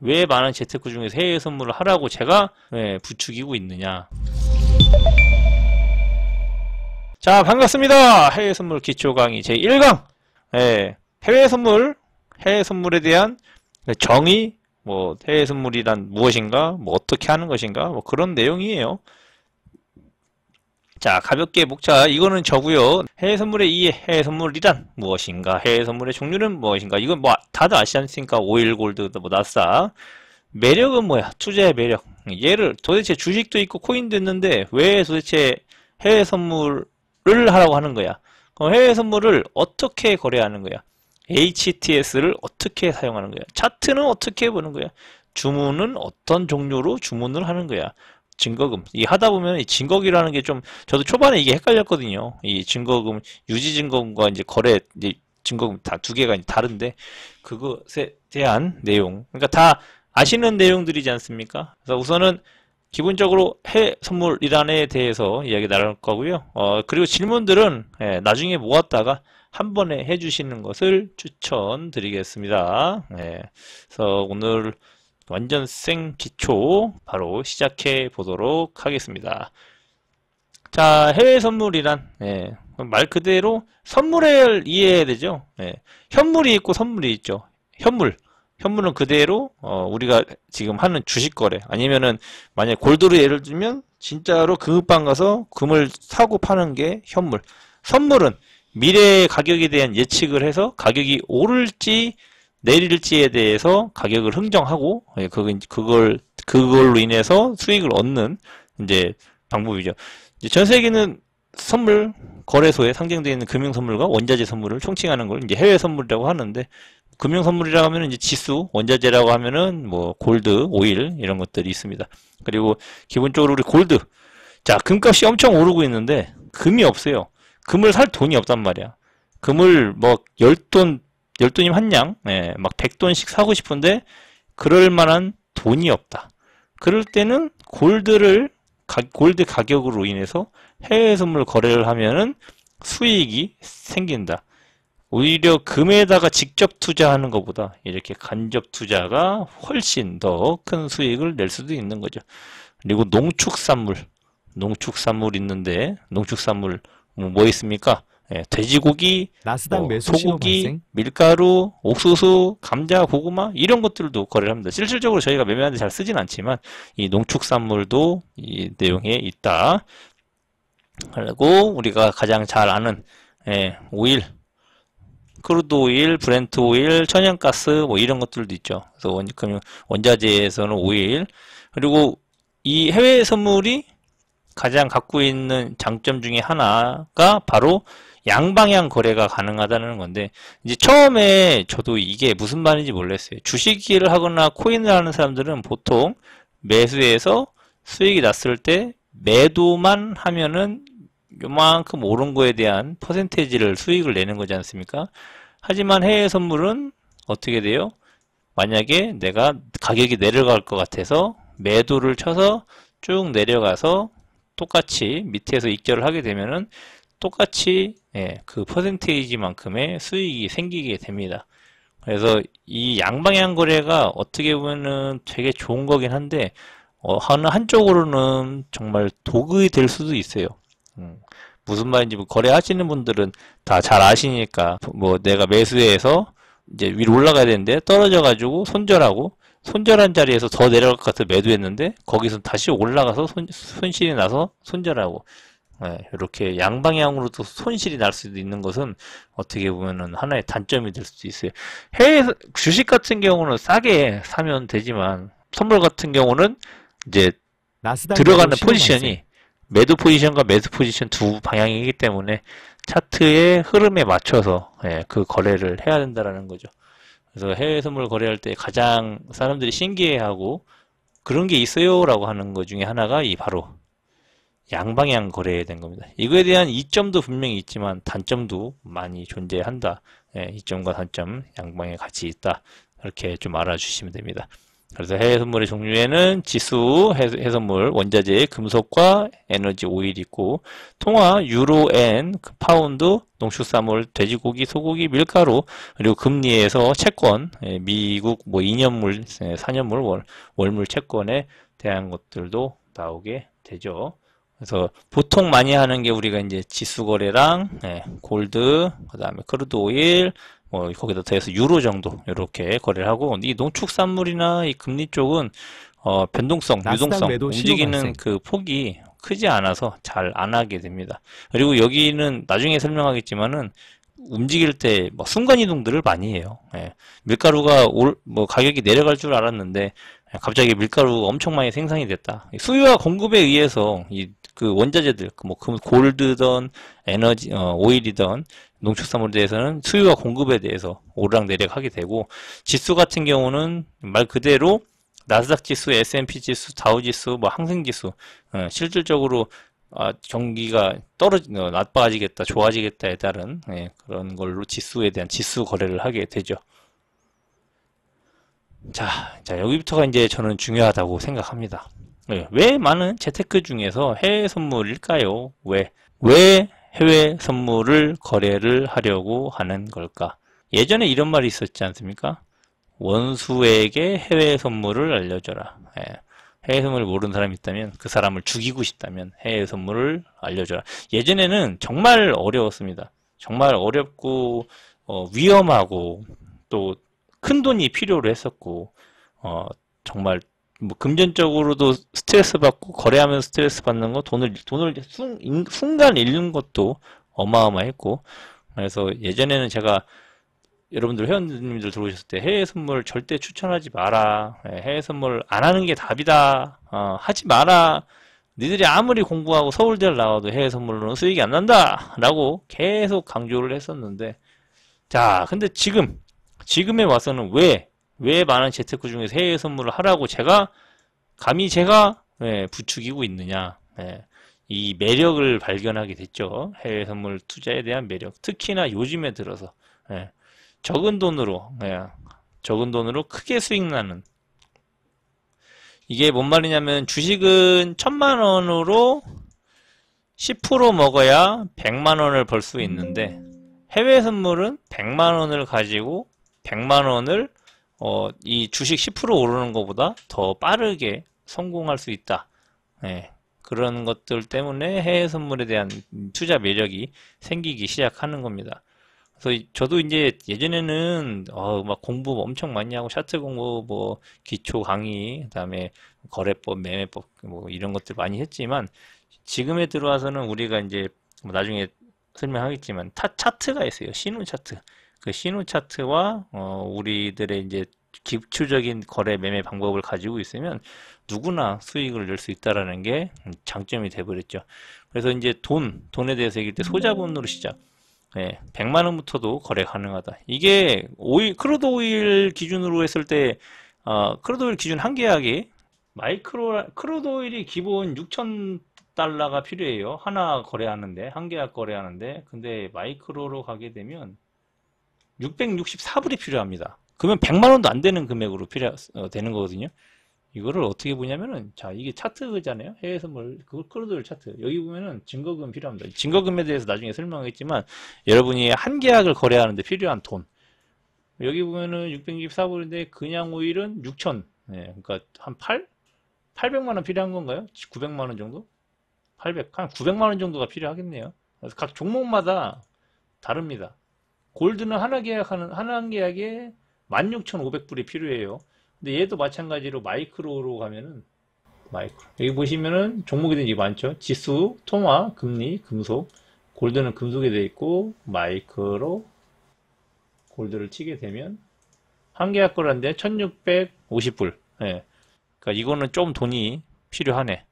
왜 많은 재테크 중에서 해외 선물을 하라고 제가 부추기고 있느냐. 자, 반갑습니다. 해외 선물 기초 강의 제1강. 해외 선물에 대한 정의, 뭐 해외 선물이란 무엇인가, 뭐 어떻게 하는 것인가, 뭐 그런 내용이에요. 자, 가볍게 먹자. 이거는 저고요. 해외 선물의 이해, 해외 선물이란 무엇인가, 해외 선물의 종류는 무엇인가. 이건 뭐 다들 아시지 않습니까? 오일 골드, 뭐 나스닥. 매력은 뭐야? 투자의 매력. 얘를 도대체 주식도 있고 코인도 있는데 왜 도대체 해외 선물을 하라고 하는 거야? 해외 선물을 어떻게 거래하는 거야? HTS를 어떻게 사용하는 거야? 차트는 어떻게 보는 거야? 주문은 어떤 종류로 주문을 하는 거야? 증거금. 이 하다 보면 이 증거기라는 게 좀, 저도 초반에 이게 헷갈렸거든요. 이 증거금, 유지증거금과 이제 거래, 이제 증거금 다 두 개가 다른데, 그것에 대한 내용. 그러니까 다 아시는 내용들이지 않습니까? 그래서 우선은 기본적으로 해외 선물이란에 대해서 이야기 나눌 거고요. 그리고 질문들은 나중에 모았다가 한 번에 해주시는 것을 추천드리겠습니다. 그래서 오늘 완전 생 기초 바로 시작해 보도록 하겠습니다. 자, 해외 선물이란 말 그대로 선물을 이해해야 되죠. 현물이 있고 선물이 있죠. 현물은 그대로 우리가 지금 하는 주식 거래, 아니면은 만약 골드로 예를 들면 진짜로 금방 가서 금을 사고 파는 게 현물. 선물은 미래의 가격에 대한 예측을 해서 가격이 오를지 내릴지에 대해서 가격을 흥정하고 그걸로 인해서 수익을 얻는 이제 방법이죠. 이제 전 세계는 선물 거래소에 상장되어 있는 금융 선물과 원자재 선물을 총칭하는 걸 이제 해외 선물이라고 하는데, 금융 선물이라고 하면은 이제 지수, 원자재라고 하면은 뭐 골드, 오일 이런 것들이 있습니다. 그리고 기본적으로 우리 골드. 자, 금값이 엄청 오르고 있는데 금이 없어요. 금을 살 돈이 없단 말이야. 금을 뭐 10돈이면 한 양, 막 100돈씩 사고 싶은데 그럴 만한 돈이 없다. 그럴 때는 골드 가격으로 인해서 해외 선물 거래를 하면은 수익이 생긴다. 오히려 금에다가 직접 투자하는 것보다 이렇게 간접 투자가 훨씬 더 큰 수익을 낼 수도 있는 거죠. 그리고 농축산물 있는데, 농축산물 뭐 있습니까? 돼지고기, 나스닥 매수 소고기, 발생? 밀가루, 옥수수, 감자, 고구마 이런 것들도 거래를 합니다. 실질적으로 저희가 매매하는데 잘 쓰진 않지만 이 농축산물도 이 내용에 있다. 그리고 우리가 가장 잘 아는 오일, 크루드 오일, 브렌트 오일, 천연가스 뭐 이런 것들도 있죠. 그래서 원자재에서는 오일. 그리고 이 해외 선물이 가장 갖고 있는 장점 중에 하나가 바로 양방향 거래가 가능하다는 건데, 이제 처음에 저도 이게 무슨 말인지 몰랐어요. 주식을 하거나 코인을 하는 사람들은 보통 매수해서 수익이 났을 때 매도만 하면은 요만큼 오른 거에 대한 퍼센테이지를 수익을 내는 거지 않습니까? 하지만 해외 선물은 어떻게 돼요? 만약에 내가 가격이 내려갈 것 같아서 매도를 쳐서 쭉 내려가서 똑같이 밑에서 익절을 하게 되면은 똑같이 그 퍼센테이지만큼의 수익이 생기게 됩니다. 그래서 이 양방향 거래가 어떻게 보면은 되게 좋은 거긴 한데 한쪽으로는 정말 독이 될 수도 있어요. 무슨 말인지 거래하시는 분들은 다 잘 아시니까, 뭐 내가 매수해서 이제 위로 올라가야 되는데 떨어져가지고 손절한 자리에서 더 내려갈 것 같아서 매도했는데 거기서 다시 올라가서 손실이 나서 손절하고, 이렇게 양방향으로도 손실이 날 수도 있는 것은 어떻게 보면은 하나의 단점이 될 수도 있어요. 해외 주식 같은 경우는 싸게 사면 되지만 선물 같은 경우는 이제 들어가는 포지션이 매도 포지션과 매수 포지션 두 방향이기 때문에 차트의 흐름에 맞춰서 그 거래를 해야 된다라는 거죠. 그래서 해외 선물 거래할 때 가장 사람들이 신기해하고 그런 게 있어요 라고 하는 것 중에 하나가 이 바로 양방향 거래에 된 겁니다. 이거에 대한 이점도 분명히 있지만 단점도 많이 존재한다. 이점과 단점 양방에 같이 있다. 이렇게 좀 알아주시면 됩니다. 그래서 해외 선물의 종류에는 지수, 해외선물, 원자재, 금속과 에너지, 오일이 있고, 통화, 유로, 엔, 파운드, 농축산물, 돼지고기, 소고기, 밀가루, 그리고 금리에서 채권, 미국 뭐 2년물, 4년물, 월물 채권에 대한 것들도 나오게 되죠. 그래서 보통 많이 하는 게 우리가 이제 지수 거래랑 골드, 그다음에 크루드 오일, 뭐 거기다 더해서 유로 정도 이렇게 거래를 하고, 이 농축산물이나 이 금리 쪽은 변동성, 유동성, 움직이는 그 폭이 크지 않아서 잘 안 하게 됩니다. 그리고 여기는 나중에 설명하겠지만은 움직일 때 뭐 순간 이동들을 많이 해요. 밀가루가 뭐 가격이 내려갈 줄 알았는데 갑자기 밀가루가 엄청 많이 생산이 됐다. 수요와 공급에 의해서 그 원자재들, 뭐 골드든 에너지, 오일이든 농축산물에 대해서는 수요와 공급에 대해서 오르락내리락 하게 되고, 지수 같은 경우는 말 그대로 나스닥 지수, S&P 지수, 다우 지수, 뭐 항생 지수, 실질적으로 경기가 나빠지겠다, 좋아지겠다에 따른 그런 걸로 지수에 대한 지수 거래를 하게 되죠. 자, 여기부터가 이제 저는 중요하다고 생각합니다. 왜 많은 재테크 중에서 해외 선물일까요? 왜 해외 선물을 거래를 하려고 하는 걸까? 예전에 이런 말이 있었지 않습니까? 원수에게 해외 선물을 알려줘라. 해외 선물을 모르는 사람이 있다면, 그 사람을 죽이고 싶다면 해외 선물을 알려줘라. 예전에는 정말 어려웠습니다. 정말 어렵고 위험하고 또 큰 돈이 필요로 했었고, 정말 뭐 금전적으로도 스트레스 받고, 거래하면서 스트레스 받는 거, 돈을 순간 잃는 것도 어마어마했고, 그래서 예전에는 제가 여러분들 회원님들 들어오셨을 때 해외 선물 절대 추천하지 마라. 해외 선물 안 하는 게 답이다. 하지 마라. 니들이 아무리 공부하고 서울대를 나와도 해외 선물로는 수익이 안 난다. 라고 계속 강조를 했었는데, 자, 근데 지금에 와서는 왜 많은 재테크 중에서 해외 선물을 하라고 감히 제가 부추기고 있느냐. 이 매력을 발견하게 됐죠. 해외 선물 투자에 대한 매력. 특히나 요즘에 들어서 적은 돈으로 크게 수익 나는, 이게 뭔 말이냐면, 주식은 1000만 원으로 10% 먹어야 100만 원을 벌 수 있는데, 해외 선물은 100만 원을 가지고 100만 원을 이 주식 10% 오르는 것보다 더 빠르게 성공할 수 있다. 그런 것들 때문에 해외 선물에 대한 투자 매력이 생기기 시작하는 겁니다. 그래서 저도 이제 예전에는 막 공부 엄청 많이 하고, 차트 공부, 뭐 기초 강의, 그다음에 거래법, 매매법, 뭐 이런 것들 많이 했지만, 지금에 들어와서는 우리가 이제 뭐 나중에 설명하겠지만 차트가 있어요. 신호 차트. 그 신호 차트와 우리들의 이제 기초적인 거래 매매 방법을 가지고 있으면 누구나 수익을 낼 수 있다라는 게 장점이 돼버렸죠. 그래서 이제 돈에 대해서 얘기할 때 소자본으로 시작. 100만 원부터도 거래 가능하다. 이게 크루드 오일 기준으로 했을 때, 크루드 오일 기준 한 계약이 크루드 오일이 기본 6,000달러가 필요해요. 하나 거래하는데, 한 계약 거래하는데, 근데 마이크로로 가게 되면 664불이 필요합니다. 그러면 100만 원도 안 되는 금액으로 되는 거거든요. 이거를 어떻게 보냐면은, 자, 이게 차트잖아요. 해외 선물, 그걸 크루드 오일 차트. 여기 보면은 증거금 필요합니다. 증거금에 대해서 나중에 설명하겠지만, 여러분이 한 계약을 거래하는데 필요한 돈. 여기 보면은 664불인데, 그냥 오일은 6,000. 그러니까 한 800만 원 필요한 건가요? 900만 원 정도? 한 900만 원 정도가 필요하겠네요. 그래서 각 종목마다 다릅니다. 골드는 하나 계약에 16,500불이 필요해요. 근데 얘도 마찬가지로 마이크로로 가면은, 여기 보시면은 종목이든지 많죠. 지수, 통화, 금리, 금속. 골드는 금속에 되어 있고, 마이크로, 골드를 치게 되면, 한 계약 거래인데 1650불. 그러니까 이거는 좀 돈이 필요하네.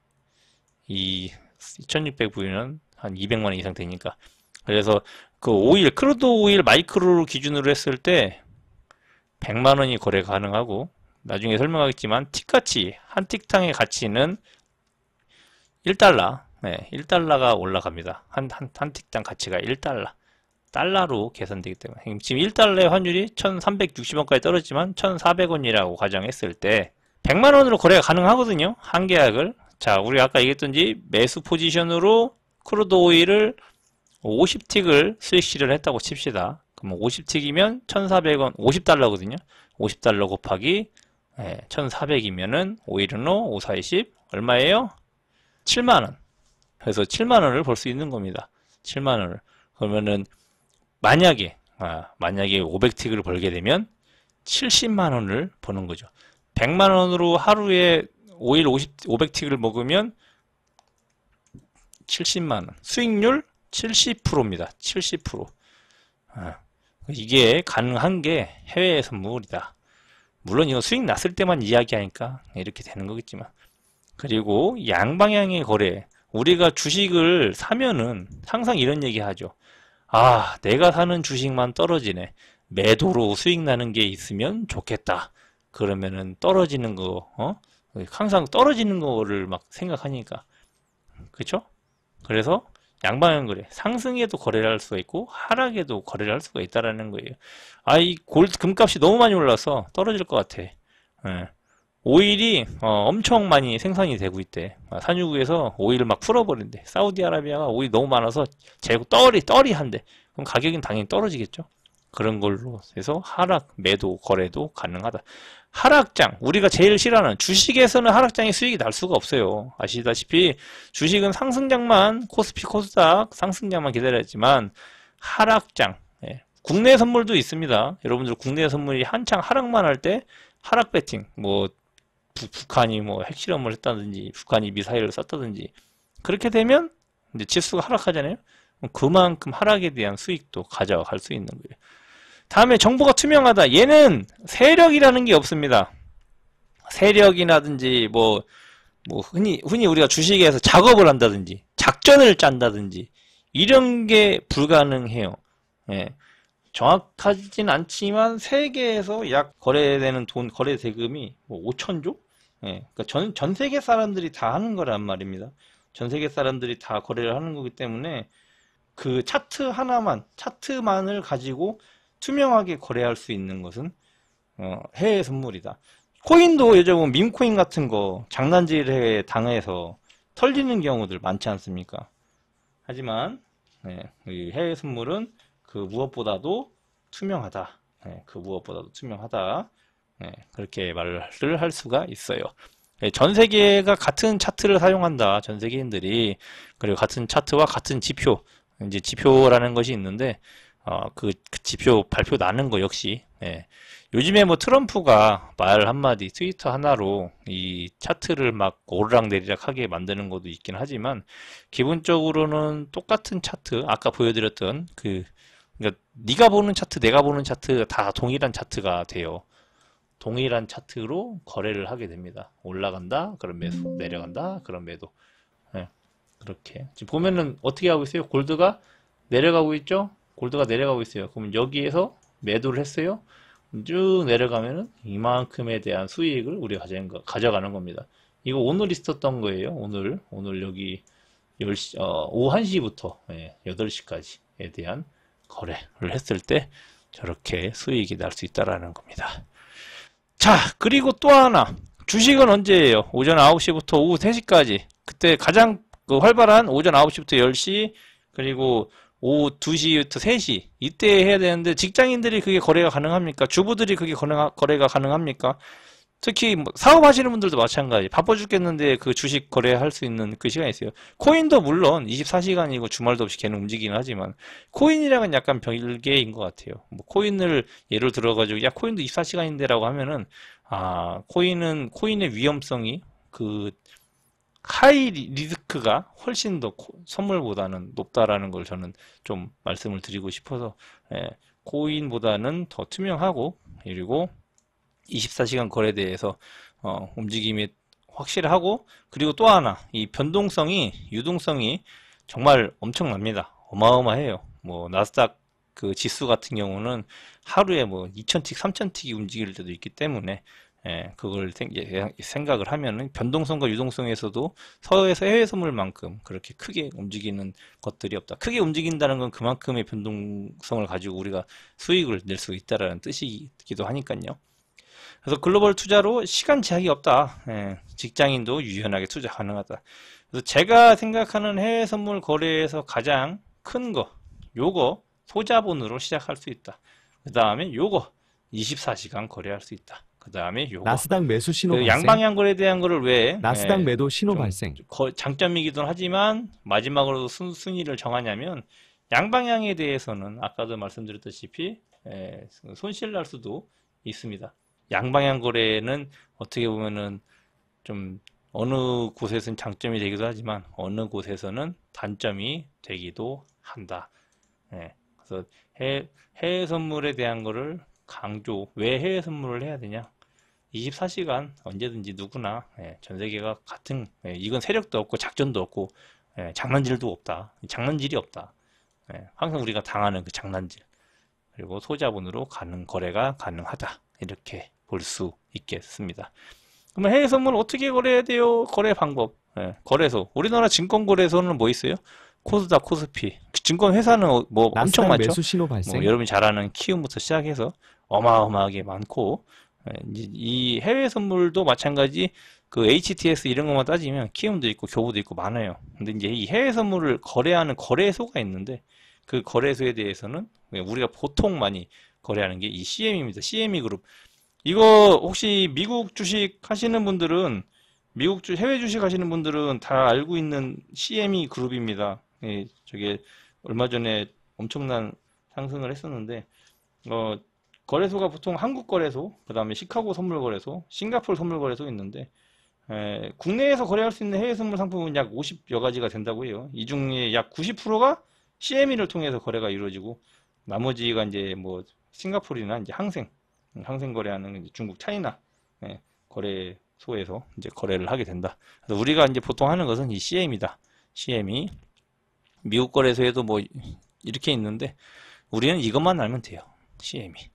이 1600불이면 한 200만 원 이상 되니까. 그래서 그 크루드 오일 마이크로로 기준으로 했을 때 100만 원이 거래 가능하고, 나중에 설명하겠지만 틱가치, 한 틱탕의 가치는 1달러, 1달러가 올라갑니다. 한 틱당 가치가 1달러. 달러로 계산되기 때문에 지금 1달러의 환율이 1360원까지 떨어지만 1400원이라고 가정했을 때 100만 원으로 거래가 가능하거든요. 한 계약을. 자, 우리 아까 얘기했던지 매수 포지션으로 크루드 오일을 50틱을 수익 실현을 했다고 칩시다. 그럼 50틱이면 1,400원, 50달러거든요. 50달러 곱하기 1,400이면은 5일은로 5, 4, 20 얼마예요? 7만원. 그래서 7만원을 벌 수 있는 겁니다. 7만원을. 그러면은 만약에 500틱을 벌게 되면 70만원을 버는 거죠. 100만원으로 하루에 오일 500틱을 먹으면 70만원. 수익률 70%입니다. 70%. 이게 가능한 게 해외 선물이다. 물론 이거 수익 났을 때만 이야기하니까 이렇게 되는 거겠지만. 그리고 양방향의 거래. 우리가 주식을 사면은 항상 이런 얘기 하죠. 아, 내가 사는 주식만 떨어지네. 매도로 수익 나는 게 있으면 좋겠다. 그러면은 떨어지는 거, 항상 떨어지는 거를 막 생각하니까. 그쵸? 그래서 양방향 거래. 상승에도 거래를 할 수가 있고, 하락에도 거래를 할 수가 있다라는 거예요. 아, 이 금값이 너무 많이 올라서 떨어질 것 같아. 예. 오일이 엄청 많이 생산이 되고 있대. 산유국에서 오일을 막 풀어버린대. 사우디아라비아가 오일이 너무 많아서 재고 떨이 한대. 그럼 가격은 당연히 떨어지겠죠. 그런 걸로 해서 하락, 매도, 거래도 가능하다. 하락장, 우리가 제일 싫어하는 주식에서는 하락장의 수익이 날 수가 없어요. 아시다시피 주식은 상승장만 코스피 코스닥 상승장만 기다렸지만 하락장, 국내 선물도 있습니다. 여러분들 국내 선물이 한창 하락만 할 때 하락 배팅, 뭐 북한이 뭐 핵실험을 했다든지 북한이 미사일을 쐈다든지 그렇게 되면 이제 지수가 하락하잖아요. 그만큼 하락에 대한 수익도 가져갈 수 있는 거예요. 다음에 정보가 투명하다. 얘는 세력이라는 게 없습니다. 세력이라든지 뭐 흔히 우리가 주식에서 작업을 한다든지 작전을 짠다든지 이런 게 불가능해요. 정확하진 않지만 세계에서 약 거래되는 거래 대금이 뭐 5천조? 그러니까 전 세계 사람들이 다 하는 거란 말입니다. 전 세계 사람들이 다 거래를 하는 거기 때문에 그 차트만을 가지고 투명하게 거래할 수 있는 것은 해외 선물이다. 코인도 요즘 밈코인 같은 거 장난질에 당해서 털리는 경우들 많지 않습니까? 하지만 이 해외 선물은 그 무엇보다도 투명하다. 그 무엇보다도 투명하다. 그렇게 말을 할 수가 있어요. 전 세계가 같은 차트를 사용한다. 전 세계인들이. 그리고 같은 차트와 같은 지표. 이제 지표라는 것이 있는데, 그 지표 발표 나는 거 역시, 요즘에 뭐 트럼프가 말 한마디, 트위터 하나로 이 차트를 막 오르락내리락 하게 만드는 것도 있긴 하지만, 기본적으로는 똑같은 차트, 아까 보여드렸던 그러니까 네가 보는 차트, 내가 보는 차트 다 동일한 차트가 돼요. 동일한 차트로 거래를 하게 됩니다. 올라간다, 그럼 매수, 내려간다, 그럼 매도. 그렇게. 지금 보면은 어떻게 하고 있어요? 골드가 내려가고 있죠? 골드가 내려가고 있어요. 그러면 여기에서 매도를 했어요. 쭉 내려가면은 이만큼에 대한 수익을 우리가 가져가는 겁니다. 이거 오늘 있었던 거예요. 오늘 여기 10시, 오후 1시부터 8시까지에 대한 거래를 했을 때 저렇게 수익이 날 수 있다라는 겁니다. 자, 그리고 또 하나. 주식은 언제예요? 오전 9시부터 오후 3시까지. 그때 가장 활발한 오전 9시부터 10시, 그리고 오후 2시부터 3시. 이때 해야 되는데 직장인들이 그게 거래가 가능합니까? 주부들이 그게 거래가 가능합니까? 특히 뭐 사업하시는 분들도 마찬가지. 바빠 죽겠는데 그 주식 거래할 수 있는 그 시간이 있어요. 코인도 물론 24시간이고 주말도 없이 걔는 움직이긴 하지만 코인이랑은 약간 별개인 것 같아요. 뭐 코인을 예를 들어가지고 야 코인도 24시간인데라고 하면은 코인의 위험성이 그 하이 리스크가 훨씬 더 선물보다는 높다라는 걸 저는 좀 말씀을 드리고 싶어서 코인보다는 더 투명하고 그리고 24시간 거래에 대해서 움직임이 확실하고 그리고 또 하나 이 유동성이 정말 엄청납니다. 어마어마해요. 뭐 나스닥 그 지수 같은 경우는 하루에 뭐 2000틱, 3000틱이 움직일 때도 있기 때문에 그걸 생각을 하면은 변동성과 유동성에서도 서에서 해외 선물만큼 그렇게 크게 움직이는 것들이 없다. 크게 움직인다는 건 그만큼의 변동성을 가지고 우리가 수익을 낼 수 있다라는 뜻이기도 하니까요. 그래서 글로벌 투자로 시간 제약이 없다. 예, 직장인도 유연하게 투자 가능하다. 그래서 제가 생각하는 해외 선물 거래에서 가장 큰 거, 요거 소자본으로 시작할 수 있다. 그 다음에 요거 24시간 거래할 수 있다. 그 다음에 요거 나스닥 매수 신호 그 발생. 양방향 거래에 대한 거를 왜 나스닥 매도 신호 발생. 장점이기도 하지만 마지막으로 순위를 정하냐면 양방향에 대해서는 아까도 말씀드렸다시피 손실 날 수도 있습니다. 양방향 거래는 어떻게 보면은 좀 어느 곳에서는 장점이 되기도 하지만 어느 곳에서는 단점이 되기도 한다. 그래서 해외 선물에 대한 거를 강조, 왜 해외 선물을 해야 되냐? 24시간 언제든지 누구나 전 세계가 같은, 이건 세력도 없고 작전도 없고 장난질도 없다. 장난질이 없다. 항상 우리가 당하는 그 장난질. 그리고 소자본으로 가는 거래가 가능하다. 이렇게 볼 수 있겠습니다. 그러면 해외 선물 어떻게 거래해야 돼요? 거래 방법. 거래소. 우리나라 증권거래소는 뭐 있어요? 코스닥, 코스피. 증권 회사는 뭐 엄청 많죠? 매수 신호 발생. 뭐 여러분이 잘 아는 키움부터 시작해서 어마어마하게 많고, 이 해외 선물도 마찬가지 그 HTS 이런 것만 따지면 키움도 있고 교보도 있고 많아요. 근데 이제 이 해외 선물을 거래하는 거래소가 있는데 그 거래소에 대해서는 우리가 보통 많이 거래하는 게 이 CM입니다. CME 그룹. 이거 혹시 미국 주식 하시는 분들은 해외 주식 하시는 분들은 다 알고 있는 CME 그룹입니다. 저게 얼마 전에 엄청난 상승을 했었는데 거래소가 보통 한국 거래소, 그 다음에 시카고 선물 거래소, 싱가포르 선물 거래소 있는데 국내에서 거래할 수 있는 해외 선물 상품은 약 50여 가지가 된다고 해요. 이 중에 약 90%가 CME를 통해서 거래가 이루어지고 나머지가 이제 뭐 싱가포르나 이제 항생 거래하는 중국 차이나 거래소에서 이제 거래를 하게 된다. 그래서 우리가 이제 보통 하는 것은 이 CME다. CME. 미국 거래소에도 뭐 이렇게 있는데 우리는 이것만 알면 돼요.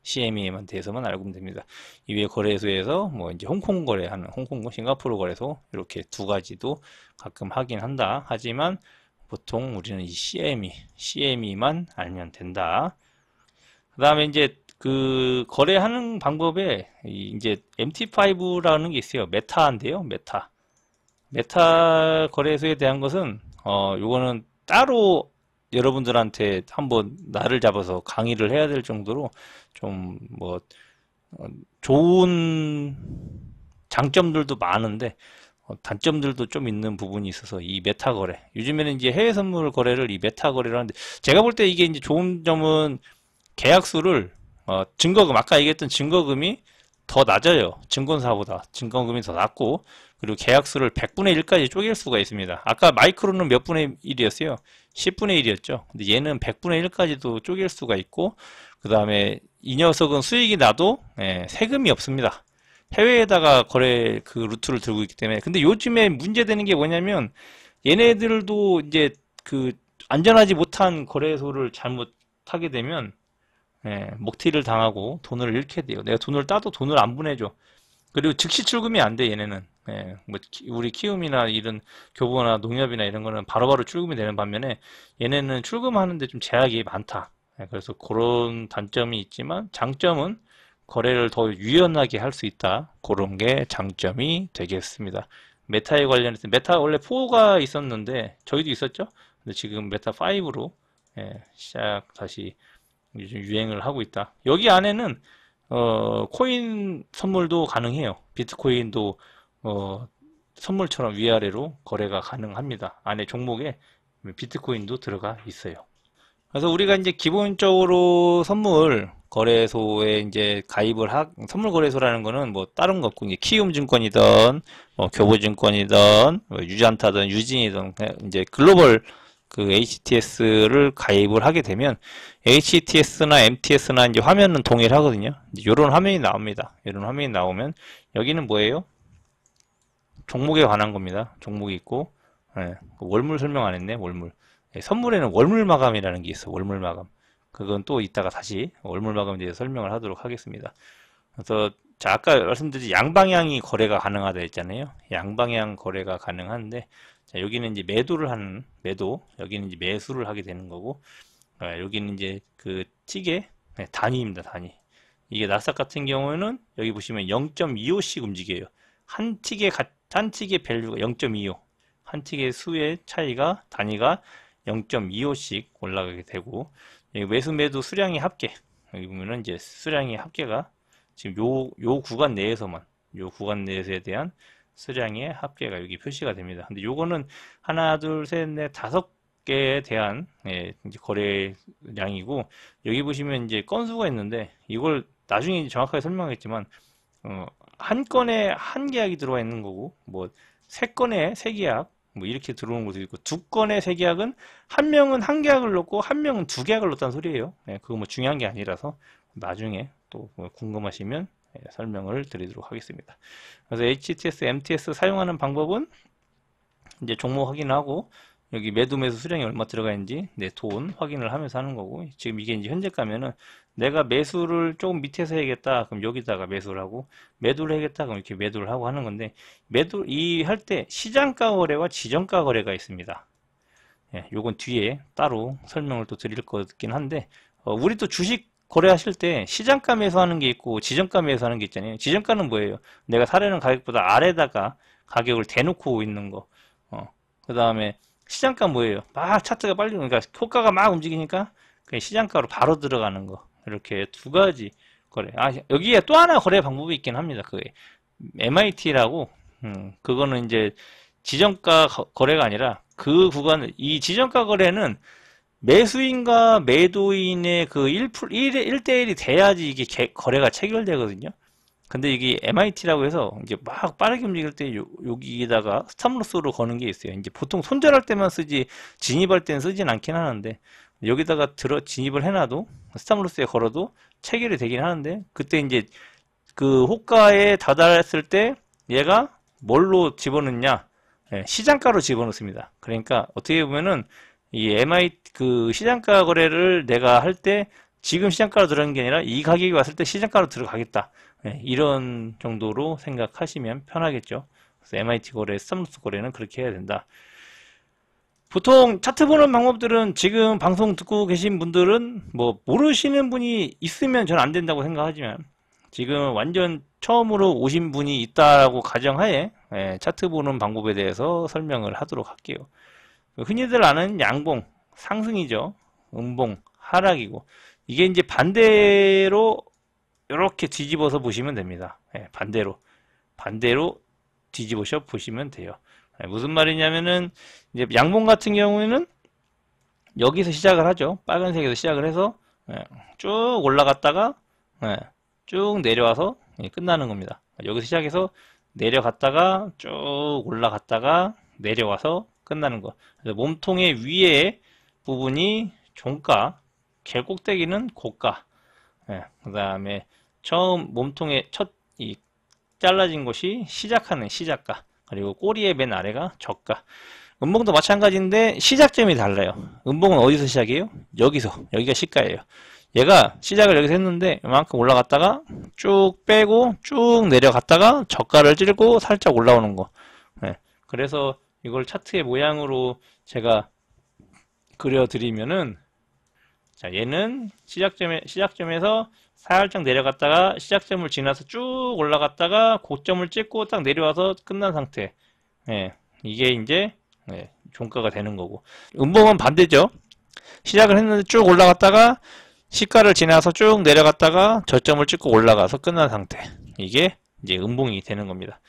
CME에만 대해서만 알고 됩니다. 이외 거래소에서 뭐 이제 홍콩 거래하는 홍콩, 싱가포르 거래소 이렇게 두 가지도 가끔 하긴 한다. 하지만 보통 우리는 이 CME만 알면 된다. 그 다음에 이제 그 거래하는 방법에 이제 MT5라는 게 있어요. 메타인데요. 메타 거래소에 대한 것은 요거는 따로 여러분들한테 한번 날을 잡아서 강의를 해야 될 정도로 좀 뭐 좋은 장점들도 많은데 단점들도 좀 있는 부분이 있어서 이 메타 거래. 요즘에는 이제 해외 선물 거래를 이 메타 거래를 하는데 제가 볼 때 이게 이제 좋은 점은 계약수를 증거금 아까 얘기했던 증거금이 더 낮아요. 증권사보다 증거금이 더 낮고 그리고 계약수를 100분의 1까지 쪼갤 수가 있습니다. 아까 마이크로는 몇 분의 1이었어요? 10분의 1이었죠. 근데 얘는 100분의 1까지도 쪼갤 수가 있고 그 다음에 이 녀석은 수익이 나도 세금이 없습니다. 해외에다가 거래 그 루트를 들고 있기 때문에. 근데 요즘에 문제되는 게 뭐냐면 얘네들도 이제 그 안전하지 못한 거래소를 잘못하게 되면 먹튀를 당하고 돈을 잃게 돼요. 내가 돈을 따도 돈을 안 보내줘. 그리고 즉시 출금이 안 돼, 얘네는. 뭐 우리 키움이나 이런 교보나 농협이나 이런 거는 바로바로 출금이 되는 반면에 얘네는 출금하는데 좀 제약이 많다. 그래서 그런 단점이 있지만 장점은 거래를 더 유연하게 할 수 있다. 그런 게 장점이 되겠습니다. 메타에 관련해서 메타 원래 4가 있었는데 저희도 있었죠. 근데 지금 메타 5로 시작 다시 요즘 유행을 하고 있다. 여기 안에는 코인 선물도 가능해요. 비트코인도 선물처럼 위아래로 거래가 가능합니다. 안에 종목에 비트코인도 들어가 있어요. 그래서 우리가 이제 기본적으로 선물 거래소에 이제 선물 거래소라는 거는 뭐 다른 거 없고 이제 키움증권이든 뭐 교보증권이든 뭐 유전타든 유진이든 이제 글로벌 그 HTS를 가입을 하게 되면 HTS나 MTS나 이제 화면은 동일하거든요. 이런 화면이 나옵니다. 이런 화면이 나오면 여기는 뭐예요? 종목에 관한 겁니다. 종목이 있고 월물 설명 안 했네. 월물. 선물에는 월물 마감이라는 게 있어. 월물 마감. 그건 또 이따가 다시 월물 마감에 대해서 설명을 하도록 하겠습니다. 그래서 자, 아까 말씀드린 양방향이 거래가 가능하다 했잖아요. 양방향 거래가 가능한데 자, 여기는 이제 매도를 하는 여기는 이제 매수를 하게 되는 거고 여기는 이제 그 틱의 단위입니다. 단위. 이게 나스닥 같은 경우에는 여기 보시면 0.25씩 움직여요. 한 틱의 밸류가 0.25, 한 틱의 수의 차이가 단위가 0.25씩 올라가게 되고, 여기 매수 매도 수량의 합계, 여기 보면은 이제 수량의 합계가 지금 요 구간 내에서만, 요 구간 내에서에 대한 수량의 합계가 여기 표시가 됩니다. 근데 요거는 하나, 둘, 셋, 넷, 다섯 개에 대한 이제 거래량이고, 여기 보시면 이제 건수가 있는데, 이걸 나중에 정확하게 설명하겠지만, 한 건에 한 계약이 들어와 있는 거고, 뭐 세 건에 세 계약, 뭐 이렇게 들어오는 것도 있고, 두 건에 세 계약은 한 명은 한 계약을 넣고 한 명은 두 계약을 넣었다는 소리예요. 그거 뭐 중요한 게 아니라서 나중에 또 궁금하시면 설명을 드리도록 하겠습니다. 그래서 HTS, MTS 사용하는 방법은 이제 종목 확인하고, 여기 매수 수량이 얼마 들어가 있는지 돈 확인을 하면서 하는 거고, 지금 이게 이제 현재가면은 내가 매수를 조금 밑에서 해야겠다 그럼 여기다가 매수를 하고, 매도를 해야겠다 그럼 이렇게 매도를 하고 하는 건데, 이 할 때 시장가 거래와 지정가 거래가 있습니다. 요건 뒤에 따로 설명을 또 드릴 거긴 한데, 우리 또 주식 거래하실 때 시장가 매수하는 게 있고 지정가 매수하는 게 있잖아요. 지정가는 뭐예요? 내가 사려는 가격보다 아래다가 가격을 대놓고 있는 거. 그 다음에 시장가 뭐예요? 막 차트가 빨리, 그러니까 효과가 막 움직이니까 그냥 시장가로 바로 들어가는 거. 이렇게 두 가지 거래. 여기에 또 하나 거래 방법이 있긴 합니다. 그 MIT라고, 그거는 이제 지정가 거래가 아니라 그 구간, 이 지정가 거래는 매수인과 매도인의 그 1대1이 돼야지 이게 거래가 체결되거든요. 근데 이게 MIT라고 해서 이제 막 빠르게 움직일 때 여기다가 스탑로스로 거는 게 있어요. 이제 보통 손절할 때만 쓰지 진입할 때는 쓰진 않긴 하는데, 여기다가 진입을 해놔도 스탑로스에 걸어도 체결이 되긴 하는데, 그때 이제 그 호가에 다다랐을 때 얘가 뭘로 집어넣냐? 시장가로 집어넣습니다. 그러니까 어떻게 보면은 이 MIT 그 시장가 거래를 내가 할 때 지금 시장가로 들어가는 게 아니라 이 가격이 왔을 때 시장가로 들어가겠다. 이런 정도로 생각하시면 편하겠죠. 그래서 MIT 거래, 스탑로스 거래는 그렇게 해야 된다. 보통 차트 보는 방법들은 지금 방송 듣고 계신 분들은 뭐 모르시는 분이 있으면 전 안 된다고 생각하지만, 지금 완전 처음으로 오신 분이 있다라고 가정하에 차트 보는 방법에 대해서 설명을 하도록 할게요. 흔히들 아는 양봉, 상승이죠. 음봉, 하락이고, 이게 이제 반대로 이렇게 뒤집어서 보시면 됩니다. 반대로 뒤집어서 보시면 돼요. 무슨 말이냐면은, 이제 양봉 같은 경우에는 여기서 시작을 하죠. 빨간색에서 시작을 해서 쭉 올라갔다가 쭉 내려와서 끝나는 겁니다. 여기서 시작해서 내려갔다가 쭉 올라갔다가 내려와서 끝나는 거. 그래서 몸통의 위에 부분이 종가, 결꼭대기는 고가. 그 다음에 처음 몸통의 잘라진 곳이 시작하는 시작가. 그리고 꼬리의 맨 아래가 저가. 음봉도 마찬가지인데 시작점이 달라요. 음봉은 어디서 시작해요? 여기가 시가예요. 얘가 시작을 여기서 했는데 이만큼 올라갔다가 쭉 빼고 쭉 내려갔다가 저가를 찌르고 살짝 올라오는 거. 그래서 이걸 차트의 모양으로 제가 그려드리면은, 자, 얘는 시작점에서 살짝 내려갔다가 시작점을 지나서 쭉 올라갔다가 고점을 찍고 딱 내려와서 끝난 상태. 이게 이제 종가가 되는 거고, 음봉은 반대죠. 시작을 했는데 쭉 올라갔다가 시가를 지나서 쭉 내려갔다가 저점을 찍고 올라가서 끝난 상태. 이게 이제 음봉이 되는 겁니다.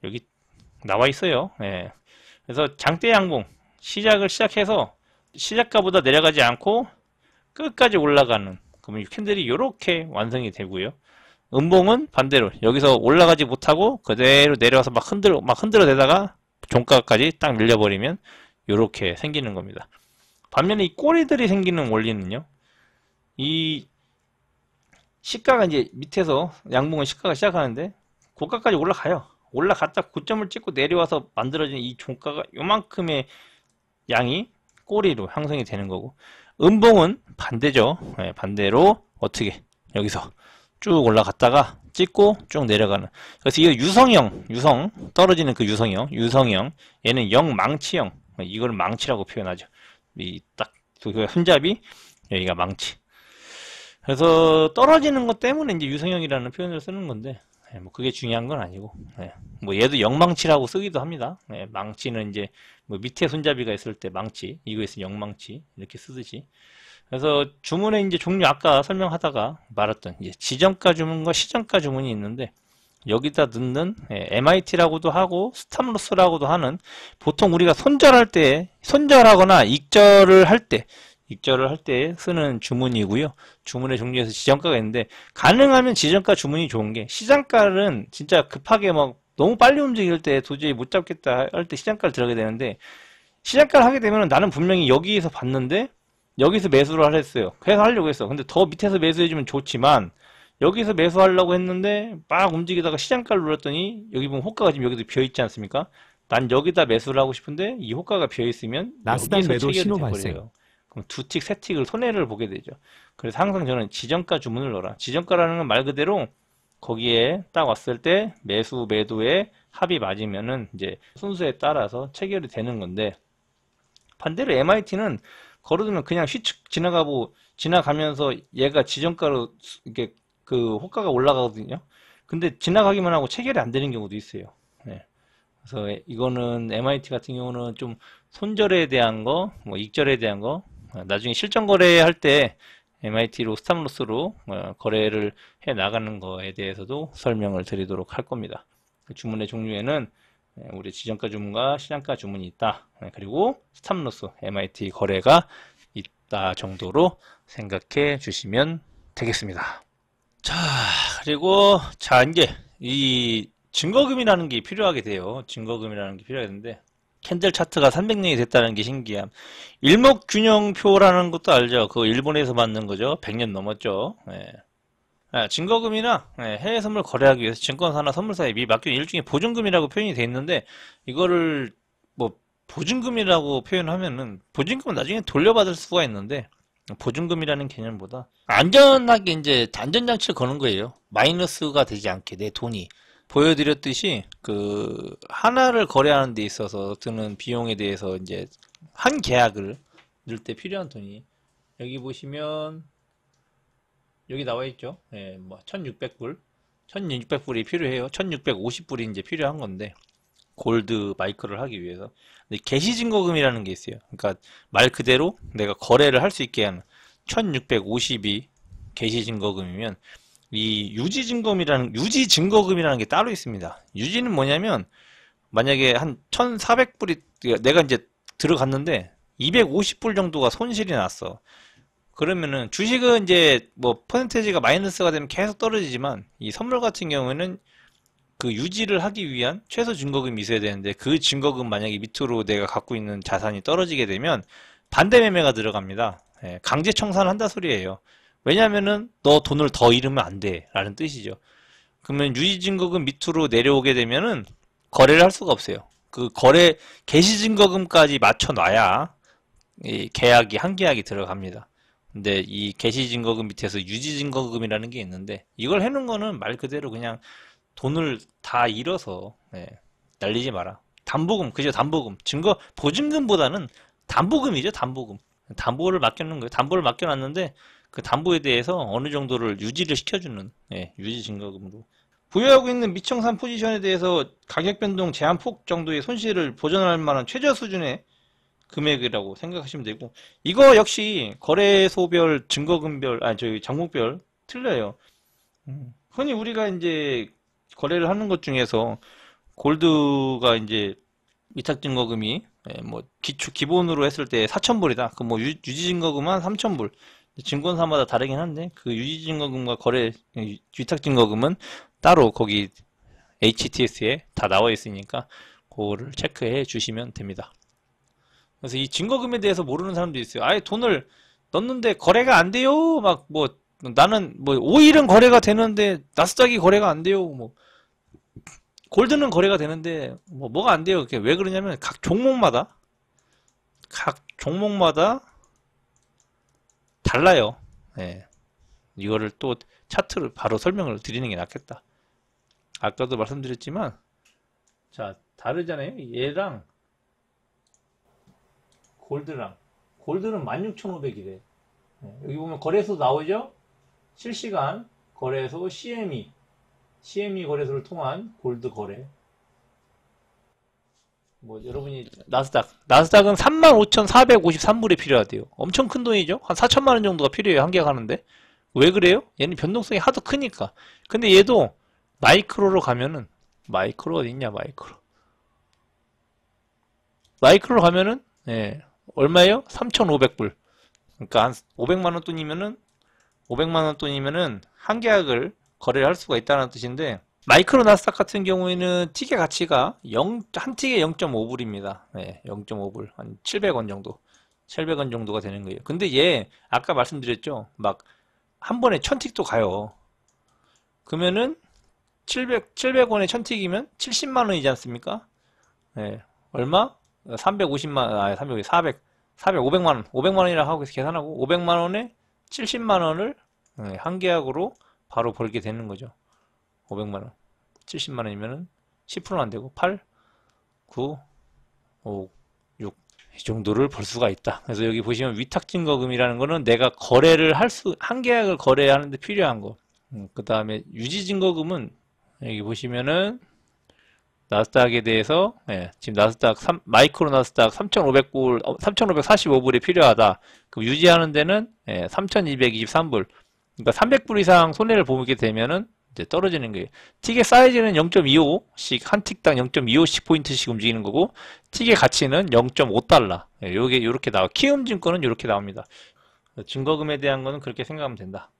여기 나와 있어요. 그래서 장대 양봉, 시작해서 시작가보다 내려가지 않고 끝까지 올라가는, 그러면 이 캔들이 이렇게 완성이 되고요. 음봉은 반대로 여기서 올라가지 못하고 그대로 내려와서 막 흔들어 대다가 종가까지 딱 밀려버리면 이렇게 생기는 겁니다. 반면에 이 꼬리들이 생기는 원리는요, 이 시가가 이제 밑에서 양봉은 시가가 시작하는데 고가까지 올라가요. 올라갔다 고점을 찍고 내려와서 만들어진 이 종가가 요만큼의 양이 꼬리로 형성이 되는 거고, 음봉은 반대죠. 반대로 어떻게 여기서 쭉 올라갔다가 찍고 쭉 내려가는. 그래서 이거 유성 떨어지는 그 유성형, 얘는 영망치형. 이걸 망치라고 표현하죠. 이 딱 그 손잡이, 여기가 망치. 그래서 떨어지는 것 때문에 이제 유성형이라는 표현을 쓰는 건데, 뭐 그게 중요한 건 아니고, 뭐 얘도 영망치라고 쓰기도 합니다. 망치는 이제 뭐 밑에 손잡이가 있을 때 망치, 이거 있으면 영망치 이렇게 쓰듯이. 그래서 주문의 이제 종류 아까 설명하다가 말했던 이제 지정가 주문과 시정가 주문이 있는데 여기다 넣는 MIT라고도 하고 스탑로스라고도 하는 보통 우리가 손절할 때 손절하거나 익절을 할 때 쓰는 주문이고요. 주문의 종류에서 지정가가 있는데 가능하면 지정가 주문이 좋은 게 시장가는 진짜 급하게 막 너무 빨리 움직일 때 도저히 못 잡겠다 할 때 시장가를 들어가게 되는데 시장가를 하게 되면 나는 분명히 여기에서 봤는데 여기서 매수를 하랬어요. 그래서 하려고 했어. 근데 더 밑에서 매수해주면 좋지만 여기서 매수하려고 했는데 막 움직이다가 시장가를 눌렀더니 여기 보면 호가가 지금 여기도 비어있지 않습니까? 난 여기다 매수를 하고 싶은데 이 호가가 비어있으면 나스닥 여기서 매도 체결이 신호 돼버려요. 발생. 그럼 두 틱, 세 틱을 손해를 보게 되죠. 그래서 항상 저는 지정가 주문을 넣어라. 지정가라는 건 말 그대로 거기에 딱 왔을 때 매수, 매도의 합이 맞으면은 이제 순수에 따라서 체결이 되는 건데 반대로 MIT는 걸어두면 그냥 휘측 지나가면서 얘가 지정가로 이렇게 그 호가가 올라가거든요. 근데 지나가기만 하고 체결이 안 되는 경우도 있어요. 네. 그래서 이거는 MIT 같은 경우는 좀 손절에 대한 거, 뭐 익절에 대한 거, 나중에 실전 거래할 때 MIT로 스탑로스로 거래를 해 나가는 거에 대해서도 설명을 드리도록 할 겁니다. 그 주문의 종류에는 우리 지정가 주문과 시장가 주문이 있다. 그리고 스탑로스 MIT 거래가 있다 정도로 생각해 주시면 되겠습니다. 자, 그리고 자 이제 이 증거금이라는 게 필요하게 돼요. 증거금이라는 게 필요하겠는데 캔들 차트가 300년이 됐다는 게 신기함. 일목균형표라는 것도 알죠? 그거 일본에서 만든 거죠. 100년 넘었죠. 증거금이나 해외 선물 거래하기 위해서 증권사나 선물사에 미 맡긴 일종의 보증금이라고 표현이 돼 있는데 이거를 뭐 보증금이라고 표현하면은 보증금은 나중에 돌려받을 수가 있는데 보증금이라는 개념보다 안전하게 이제 안전장치를 거는 거예요. 마이너스가 되지 않게 내 돈이 보여드렸듯이 그 하나를 거래하는 데 있어서 드는 비용에 대해서 이제 한 계약을 넣을 때 필요한 돈이 여기 보시면 여기 나와 있죠. 뭐 1600불 1600불이 필요해요. 1650불이 이제 필요한 건데 골드 마이크를 하기 위해서. 근데 개시증거금이라는 게 있어요. 그러니까 말 그대로 내가 거래를 할 수 있게 하는 1650이 개시증거금이면 이 유지증거금이라는 게 따로 있습니다. 유지는 뭐냐면 만약에 한 1400불이 내가 이제 들어갔는데 250불 정도가 손실이 났어. 그러면은 주식은 이제 뭐 퍼센테이지가 마이너스가 되면 계속 떨어지지만 이 선물 같은 경우에는 그 유지를 하기 위한 최소 증거금이 있어야 되는데 그 증거금 만약에 밑으로 내가 갖고 있는 자산이 떨어지게 되면 반대 매매가 들어갑니다. 강제 청산을 한다 소리예요. 왜냐면은 너 돈을 더 잃으면 안 돼 라는 뜻이죠. 그러면 유지 증거금 밑으로 내려오게 되면은 거래를 할 수가 없어요. 그 거래 개시 증거금까지 맞춰 놔야 이 계약이 한 계약이 들어갑니다. 근데 이 개시 증거금 밑에서 유지 증거금이라는 게 있는데 이걸 해놓은 거는 말 그대로 그냥 돈을 다 잃어서 날리지 마라. 담보금, 그죠? 담보금. 보증금보다는 담보금이죠, 담보금. 담보를 맡겨놓은 거예요. 담보를 맡겨놨는데 그 담보에 대해서 어느 정도를 유지를 시켜주는 유지 증거금으로. 보유하고 있는 미청산 포지션에 대해서 가격 변동 제한폭 정도의 손실을 보전할 만한 최저 수준의 금액이라고 생각하시면 되고 이거 역시 거래소별, 증거금별, 저희 종목별 틀려요. 흔히 우리가 이제 거래를 하는 것 중에서 골드가 이제 위탁증거금이 뭐 기본으로 했을 때 4,000불이다. 그 뭐 유지증거금은 3,000불. 증권사마다 다르긴 한데 그 유지증거금과 위탁증거금은 따로 거기 HTS에 다 나와 있으니까 그거를 체크해 주시면 됩니다. 그래서 이 증거금에 대해서 모르는 사람도 있어요. 아예 돈을 넣는데 거래가 안 돼요. 막 뭐 나는 뭐 오일은 거래가 되는데 나스닥이 거래가 안 돼요. 뭐 골드는 거래가 되는데 뭐가 안 돼요. 왜 그러냐면 각 종목마다 달라요. 이거를 또 차트를 바로 설명을 드리는 게 낫겠다. 아까도 말씀드렸지만 자 다르잖아요. 얘랑 골드는 16,500이래. 여기 보면 거래소 나오죠? 실시간 거래소 CME 거래소를 통한 골드 거래. 뭐 여러분이 나스닥은 35,453불이 필요하대요. 엄청 큰 돈이죠. 한 4천만 원 정도가 필요해요. 한 개가 하는데. 왜 그래요? 얘는 변동성이 하도 크니까. 근데 얘도 마이크로로 가면은 마이크로 어디 있냐 마이크로로 가면은 예, 얼마예요? 3,500불. 그러니까 한 500만 원 돈이면은 한 계약을 거래를 할 수가 있다는 뜻인데, 마이크로 나스닥 같은 경우에는 티켓 가치가 한 틱에 0.5불입니다. 네, 0.5불. 한 700원 정도. 700원 정도가 되는 거예요. 근데 얘, 아까 말씀드렸죠? 막, 한 번에 1000틱도 가요. 그러면은, 700원에 1000틱이면 70만원이지 않습니까? 네, 얼마? 500만원. 500만원이라고 하고 계산하고, 500만원에 70만원을 한 계약으로 바로 벌게 되는 거죠. 500만원. 70만원이면은 10%는 안 되고 8, 9, 5, 6. 이 정도를 벌 수가 있다. 그래서 여기 보시면 위탁증거금이라는 거는 내가 거래를 한 계약을 거래하는데 필요한 거. 그 다음에 유지증거금은 여기 보시면은 나스닥에 대해서 지금 마이크로 나스닥 3,545불이 필요하다. 그럼 유지하는 데는 3,223불. 그러니까 300불 이상 손해를 보게 되면은 이제 떨어지는 거예요. 틱의 사이즈는 0.25씩, 한 틱당 0.25씩 포인트씩 움직이는 거고, 틱의 가치는 0.5달러. 요게 이렇게 나와. 키움 증권은 이렇게 나옵니다. 증거금에 대한 거는 그렇게 생각하면 된다.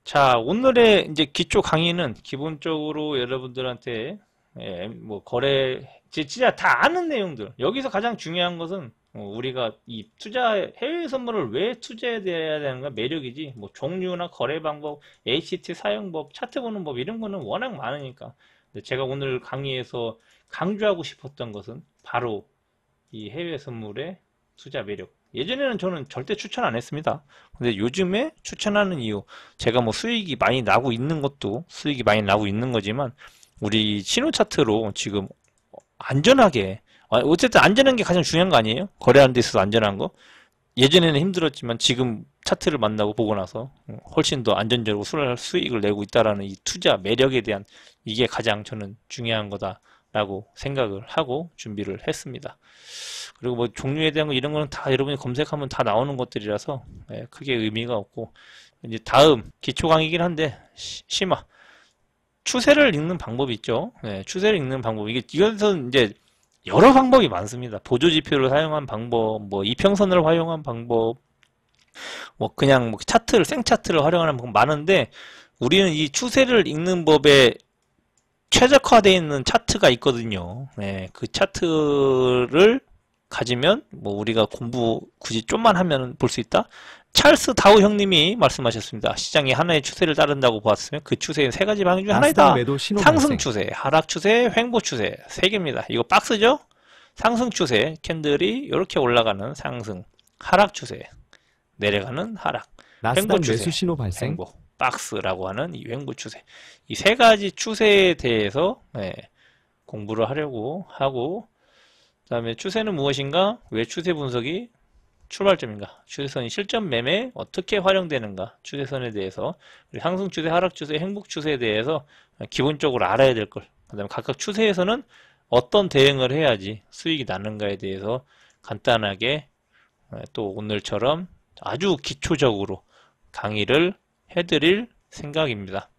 자, 오늘의 이제 기초 강의는 기본적으로 여러분들한테 뭐 진짜 다 아는 내용들. 여기서 가장 중요한 것은 우리가 이 해외 선물을 왜 투자해야 되는가 매력이지. 뭐 종류나 거래 방법, HT 사용법, 차트 보는 법 이런 거는 워낙 많으니까. 근데 제가 오늘 강의에서 강조하고 싶었던 것은 바로 이 해외 선물의 투자 매력. 예전에는 저는 절대 추천 안 했습니다. 근데 요즘에 추천하는 이유, 제가 뭐 수익이 많이 나고 있는 거지만 우리 신호 차트로 지금 안전하게, 어쨌든 안전한 게 가장 중요한 거 아니에요? 거래하는 데 있어서 안전한 거. 예전에는 힘들었지만 지금 차트를 만나고 보고 나서 훨씬 더 안전적으로 수익을 내고 있다라는 이 투자 매력에 대한, 이게 가장 저는 중요한 거다라고 생각을 하고 준비를 했습니다. 그리고 뭐 종류에 대한 거 이런 거는 다 여러분이 검색하면 다 나오는 것들이라서 크게 의미가 없고, 이제 다음 기초 강의이긴 한데 심화 추세를 읽는 방법이 있죠. 추세를 읽는 방법. 이것은 이제 여러 방법이 많습니다. 보조지표를 사용한 방법, 뭐 이평선을 활용한 방법, 뭐 그냥 뭐 생차트를 활용하는 방법 많은데, 우리는 이 추세를 읽는 법에 최적화되어 있는 차트가 있거든요. 그 차트를 가지면 뭐 우리가 공부 굳이 좀만 하면 볼 수 있다. 찰스 다우 형님이 말씀하셨습니다. 시장이 하나의 추세를 따른다고 보았으면 그 추세는 세 가지 방향 중 하나이다. 매도 신호 상승 발생. 추세, 하락 추세, 횡보 추세. 세 개입니다. 이거 박스죠? 상승 추세, 캔들이 이렇게 올라가는 상승. 하락 추세, 내려가는 하락. 나스닥 횡보 추세, 매수 신호 발생. 횡보. 박스라고 하는 이 횡보 추세. 이 세 가지 추세에 대해서 공부를 하려고 하고, 그 다음에 추세는 무엇인가? 왜 추세 분석이 출발점인가? 추세선이 실전 매매에 어떻게 활용되는가? 추세선에 대해서, 상승 추세, 하락 추세, 행복 추세에 대해서 기본적으로 알아야 될 걸. 그 다음에 각각 추세에서는 어떤 대응을 해야지 수익이 나는가에 대해서 간단하게 또 오늘처럼 아주 기초적으로 강의를 해드릴 생각입니다.